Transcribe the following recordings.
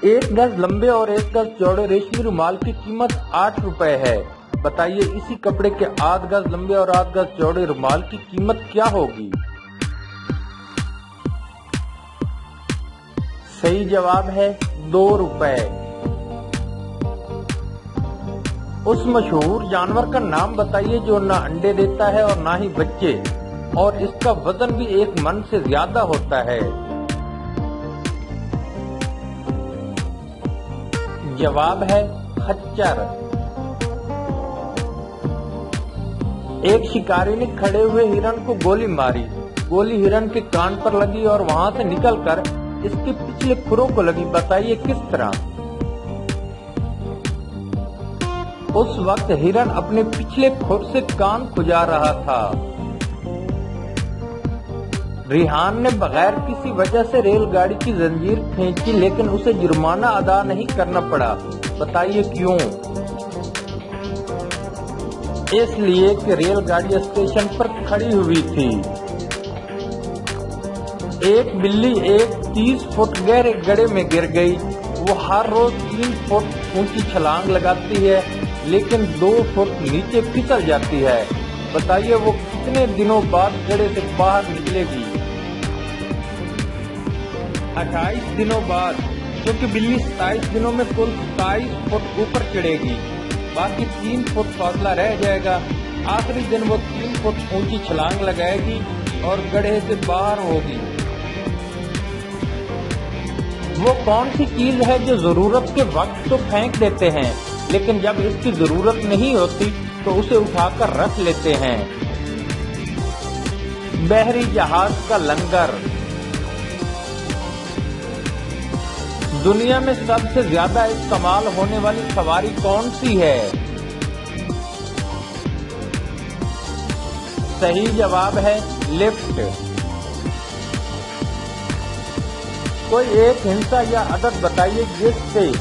एक गज लंबे और एक गज चौड़े रेशमी रुमाल की कीमत 8 रुपए है। बताइए इसी कपड़े के आध गज लंबे और आध गज चौड़े रुमाल की कीमत क्या होगी? सही जवाब है 2 रुपए। उस मशहूर जानवर का नाम बताइए जो ना अंडे देता है और ना ही बच्चे, और इसका वजन भी 1 मन से ज्यादा होता है। जवाब है खच्चर। एक शिकारी ने खड़े हुए हिरन को गोली मारी। गोली हिरन के कान पर लगी और वहां से निकलकर इसके पिछले खुरों को लगी। बताइए किस तरह? उस वक्त हिरन अपने पिछले खुर से कान खुजा रहा था। रिहान ने बगैर किसी वजह से रेलगाड़ी की जंजीर खींची, लेकिन उसे जुर्माना अदा नहीं करना पड़ा। बताइए क्यों? इसलिए कि रेलगाड़ी स्टेशन पर खड़ी हुई थी। एक बिल्ली एक 30 फुट गहरे गड्ढे में गिर गई। वो हर रोज 3 फुट ऊंची छलांग लगाती है, लेकिन 2 फुट नीचे फिसल जाती है। बताइए वो कितने दिनों बाद गड्ढे से बाहर निकलेगी? 28 दिनों बाद, क्योंकि बिल्ली 27 दिनों में कुल 27 फुट ऊपर चढ़ेगी। बाकी 3 फुट फासला रह जाएगा। आखिरी दिन वो 3 फुट ऊंची छलांग लगाएगी और गड्ढे से बाहर होगी। वो कौन सी चीज है जो जरूरत के वक्त तो फेंक देते हैं, लेकिन जब इसकी जरूरत नहीं होती तो उसे उठाकर रख लेते हैं? बहरी जहाज का लंगर। दुनिया में सबसे ज्यादा इस्तेमाल होने वाली सवारी कौन सी है? सही जवाब है लिफ्ट। कोई एक हिंसा या अदद बताइए जिससे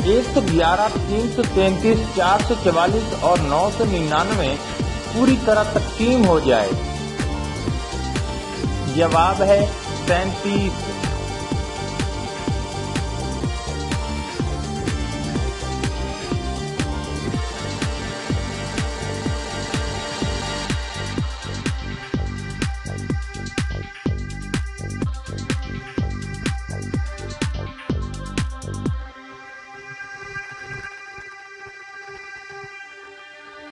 111, 333, 444 और 999 पूरी तरह तकसीम हो जाए। जवाब है 37।